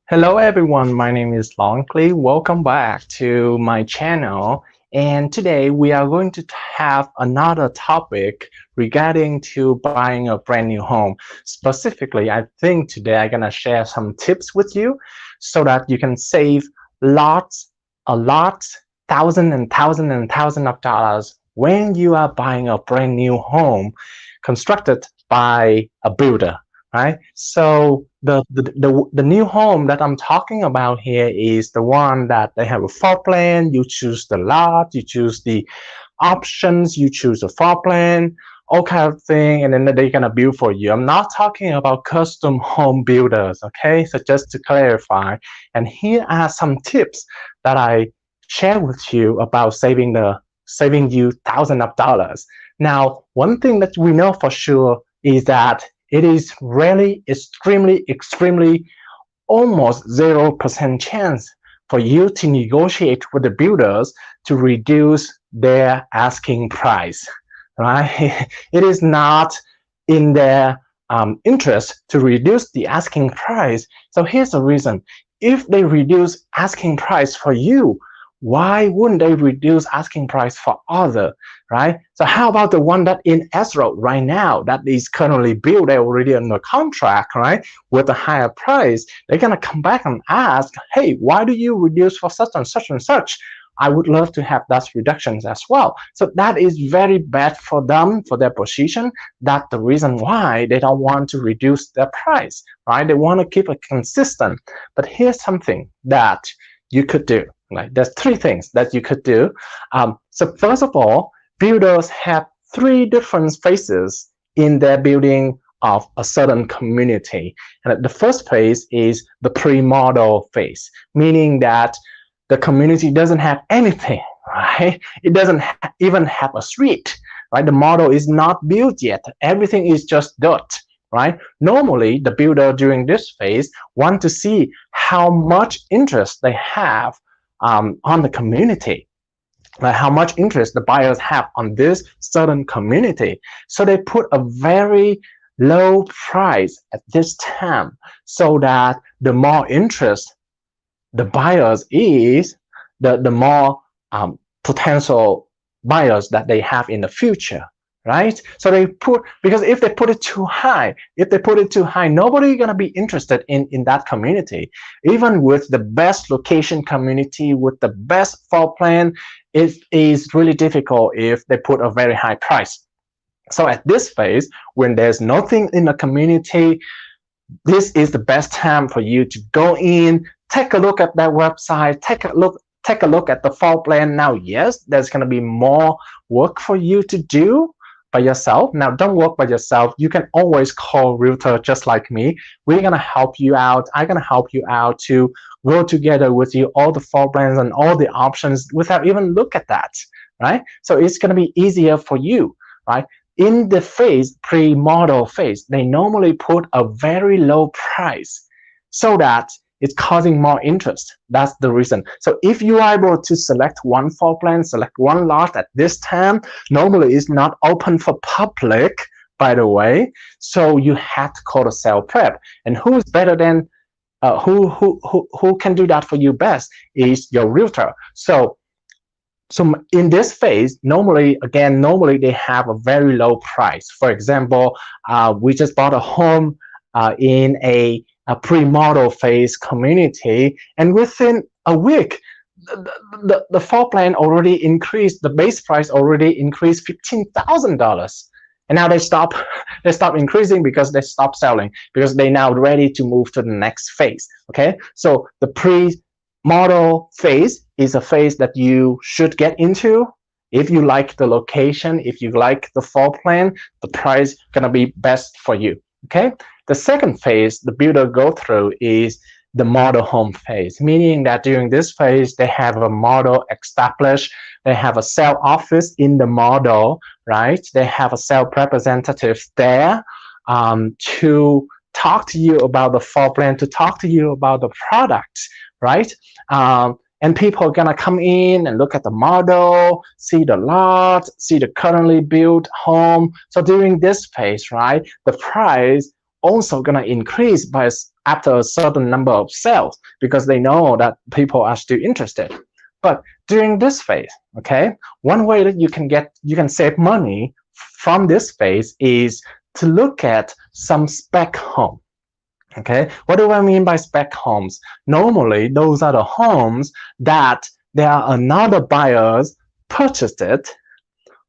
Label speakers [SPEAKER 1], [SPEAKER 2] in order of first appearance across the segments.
[SPEAKER 1] Hello everyone, my name is Long Klee. Welcome back to my channel. And today we are going to have another topic regarding to buying a brand new home. Specifically, I think today I'm gonna share some tips with you so that you can save a lot, thousand of dollars when you are buying a brand new home constructed by a builder. Right, so the new home that I'm talking about here is the one that they have a floor plan. You choose the lot, you choose the options, you choose the floor plan, all kind of thing, and then they're gonna build for you. I'm not talking about custom home builders, okay? So just to clarify, and here are some tips that I share with you about saving you thousands of dollars. Now, one thing that we know for sure is that it is really extremely almost 0% chance for you to negotiate with the builders to reduce their asking price, right? It is not in their interest to reduce the asking price. So here's the reason. If they reduce asking price for you, why wouldn't they reduce asking price for other, right? So how about the one that in escrow right now that is currently built, they're already under contract, right? With a higher price, they're gonna come back and ask, hey, why do you reduce for such and such and such? I would love to have that reductions as well. So that is very bad for them, for their position. That's the reason why they don't want to reduce their price, right? They want to keep it consistent. But here's something that you could do. Right? There's three things that you could do. So first of all, builders have three different phases in their building of a certain community. And the first phase is the pre-model phase, meaning that the community doesn't have anything, right? It doesn't even have a street, right? The model is not built yet. Everything is just dirt. Right? Normally, the builder during this phase want to see how much interest they have on the community, like how much interest the buyers have on this certain community. So they put a very low price at this time so that the more interest the buyers is, the more potential buyers that they have in the future. Right? So they put, because if they put it too high, nobody gonna be interested in that community. Even with the best location community, with the best floor plan, it is really difficult if they put a very high price. So at this phase, when there's nothing in the community, this is the best time for you to go in, take a look at that website, take a look at the floor plan. Now, yes, there's gonna be more work for you to do by yourself. Now, don't work by yourself. You can always call realtor just like me. We're gonna help you out. I'm gonna help you out to go together with you all the floor plans and all the options without even look at that, right? So it's gonna be easier for you, right? In the phase, pre-model phase, they normally put a very low price so that it's causing more interest. That's the reason. So if you are able to select one floor plan, select one lot at this time, normally it's not open for public, by the way. So you have to call the sale prep. And who is better than who can do that for you best is your realtor. So in this phase, normally they have a very low price. For example, we just bought a home in a pre-model phase community, and within a week, the floor plan already increased, the base price already increased $15,000. And now they stop increasing because they stop selling, because they're now ready to move to the next phase. Okay, so the pre-model phase is a phase that you should get into. If you like the location, if you like the floor plan, the price gonna be best for you. Okay, the second phase the builder go through is the model home phase, meaning that during this phase they have a model established, they have a sales office in the model, right? They have a sales representative there to talk to you about the floor plan, to talk to you about the product, right? And people are gonna come in and look at the model, see the lot, see the currently built home. So during this phase, right, the price also gonna increase by after a certain number of sales because they know that people are still interested. But during this phase, okay, one way that you can save money from this phase is to look at some spec home. Okay, what do I mean by spec homes? Normally, those are the homes that there are another buyers purchased it,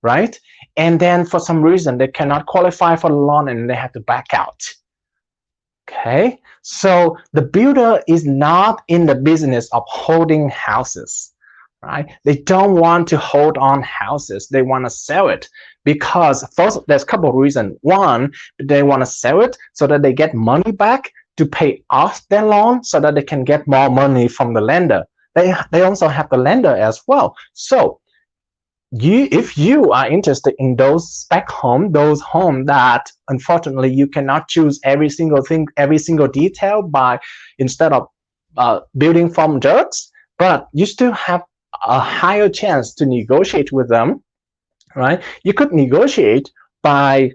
[SPEAKER 1] right? And then for some reason they cannot qualify for the loan and they have to back out. Okay, so the builder is not in the business of holding houses, right? They don't want to hold on houses. They want to sell it because first, there's a couple of reasons. One, they want to sell it so that they get money back to pay off their loan so that they can get more money from the lender. They also have the lender as well. So if you are interested in those spec home, those homes that unfortunately you cannot choose every single thing, every single detail by instead of building from dirt, but you still have a higher chance to negotiate with them, right? You could negotiate by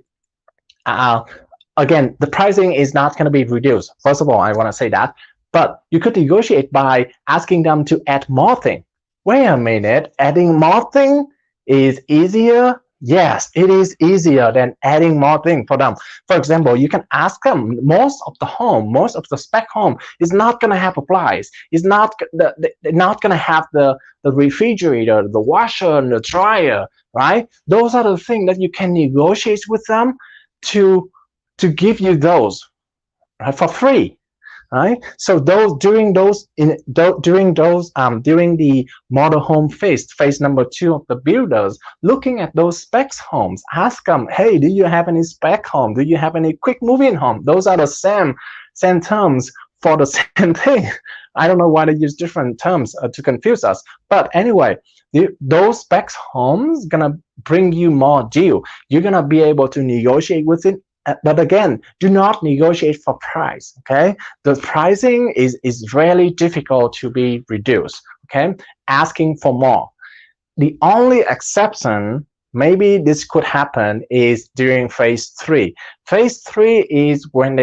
[SPEAKER 1] again, the pricing is not going to be reduced. First of all, I want to say that, but you could negotiate by asking them to add more thing. Wait a minute, adding more thing is easier? Yes, it is easier than adding more thing for them. For example, you can ask them, most of the spec home is not going to have appliances. It's not they're not going to have the refrigerator, the washer, and the dryer, right? Those are the things that you can negotiate with them to give you those, right, for free. Right, so during the model home phase number 2 of the builders, looking at those specs homes, ask them, hey, do you have any spec home? Do you have any quick move-in home? Those are the same terms for the same thing. I don't know why they use different terms to confuse us, but anyway, those specs homes gonna bring you more deal. You're gonna be able to negotiate with it. But again, do not negotiate for price. Okay, the pricing is really difficult to be reduced. Okay, asking for more. The only exception, maybe this could happen, is during phase 3. Phase 3 is when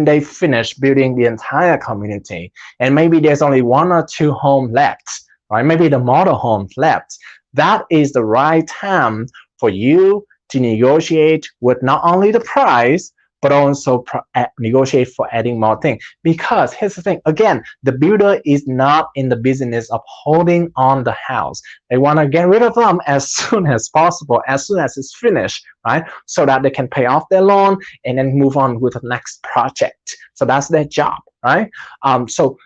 [SPEAKER 1] they finish building the entire community, and maybe there's only 1 or 2 homes left, right? Maybe the model homes left. That is the right time for you to negotiate with not only the price, but also negotiate for adding more things. Because here's the thing, again, the builder is not in the business of holding on the house. They want to get rid of them as soon as possible, as soon as it's finished, right? So that they can pay off their loan and then move on with the next project. So that's their job, right? So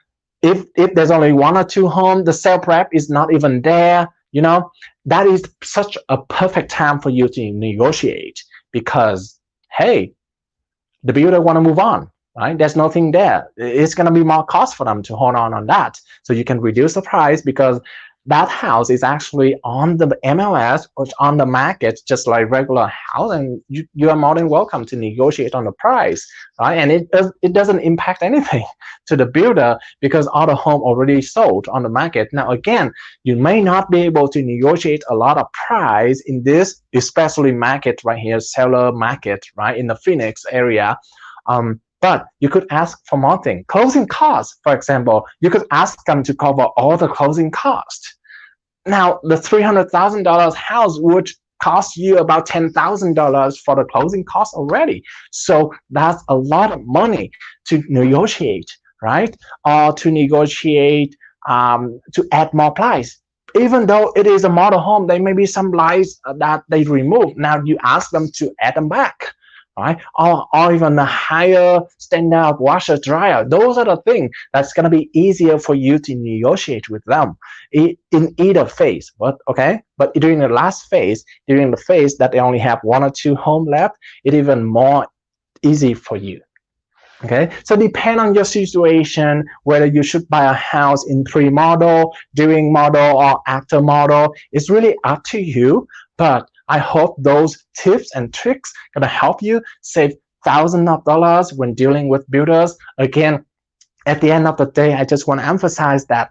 [SPEAKER 1] if there's only 1 or 2 homes, the sale prep is not even there, you know, that is such a perfect time for you to negotiate because, hey, the builder want to move on, right? There's nothing there. It's going to be more cost for them to hold on that. So you can reduce the price because that house is actually on the MLS or on the market just like regular house, and you are more than welcome to negotiate on the price, right? And it doesn't impact anything to the builder because all the home already sold on the market. Now again, you may not be able to negotiate a lot of price in this especially market right here, seller market, right, in the Phoenix area. But you could ask for more things. Closing costs, for example, you could ask them to cover all the closing costs. Now, the $300,000 house would cost you about $10,000 for the closing costs already. So that's a lot of money to negotiate, right? Or to negotiate to add more price. Even though it is a model home, there may be some lights that they remove. Now you ask them to add them back. Right? Or even a higher standard washer dryer. Those are the things that's going to be easier for you to negotiate with them in either phase. But during the last phase, during the phase that they only have 1 or 2 homes left, it's even more easy for you. Okay, so depend on your situation, whether you should buy a house in pre-model, during model, or after model. It's really up to you. But I hope those tips and tricks gonna help you save thousands of dollars when dealing with builders. Again, at the end of the day, I just want to emphasize that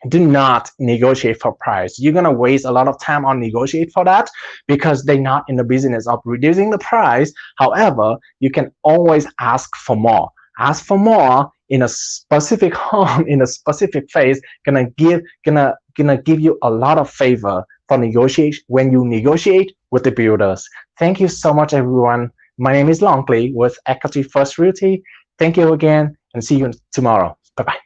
[SPEAKER 1] do not negotiate for price. You're gonna waste a lot of time on negotiate for that because they're not in the business of reducing the price. However, you can always ask for more. ask for more in a specific home, in a specific place, gonna give you a lot of favor for negotiation when you negotiate with the builders. Thank you so much, everyone. My name is Long Lee with Equity First Realty. Thank you again, and see you tomorrow. Bye bye.